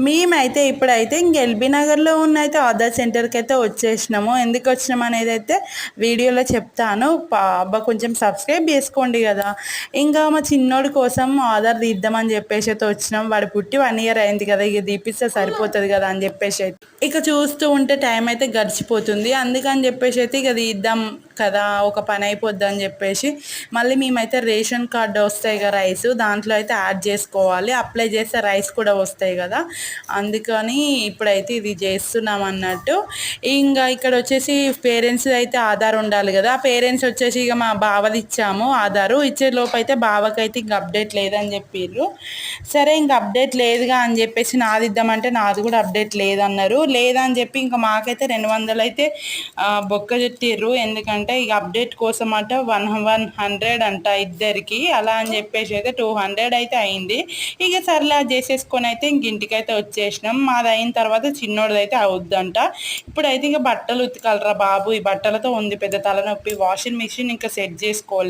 మేమైతే ఇప్పుడైతే ఇంక ఎల్బీ నగర్లో ఉన్న అయితే ఆధార్ సెంటర్కి అయితే వచ్చేసినాము. ఎందుకు వచ్చినాం అనేది అయితే వీడియోలో చెప్తాను. అబ్బా కొంచెం సబ్స్క్రైబ్ చేసుకోండి కదా. ఇంకా మా చిన్నోడి కోసం ఆధార్ తీద్దామని చెప్పేసి అయితే వచ్చినాం. వాడు పుట్టి 1 ఇయర్ అయింది కదా, ఇక తీపిస్తే సరిపోతుంది కదా అని చెప్పేసి అయితే ఇక చూస్తూ ఉంటే టైం అయితే గడిచిపోతుంది. అందుకని చెప్పేసి అయితే ఇక తీద్దాం కదా, ఒక పని అయిపోద్ది అని చెప్పేసి మళ్ళీ మేమైతే రేషన్ కార్డు వస్తాయి కదా రైస్, దాంట్లో అయితే యాడ్ చేసుకోవాలి. అప్లై చేస్తే రైస్ కూడా వస్తాయి కదా, అందుకని ఇప్పుడైతే ఇది చేస్తున్నాం అన్నట్టు. ఇంకా ఇక్కడ వచ్చేసి పేరెంట్స్ అయితే ఆధార్ ఉండాలి కదా, పేరెంట్స్ వచ్చేసి ఇక మా బావది ఇచ్చాము ఆధారు. ఇచ్చే లోపు అయితే బావకైతే ఇంక అప్డేట్ లేదని చెప్పిర్రు. సరే ఇంక అప్డేట్ లేదుగా అని చెప్పేసి నాది ఇద్దామంటే నాది కూడా అప్డేట్ లేదన్నారు. లేదని చెప్పి ఇంకా మాకైతే 200 అయితే బొక్క చెట్టిర్రు. ఎందుకంటే ఇక అప్డేట్ కోసం అట 100 అంట ఇద్దరికి, అలా అని చెప్పేసి అయితే 200 అయితే అయింది. ఇక సర్లే చేసేసుకొని అయితే ఇంక ఇంటికైతే వచ్చేసినాం. మాది అయిన తర్వాత చిన్నోడిది అయితే అవుద్దంట. ఇప్పుడైతే ఇంకా బట్టలు ఉతకాలరా బాబు, ఈ బట్టలతో ఉంది పెద్ద తలనొప్పి. వాషింగ్ మిషన్ ఇంకా సెట్ చేసుకోవాలి.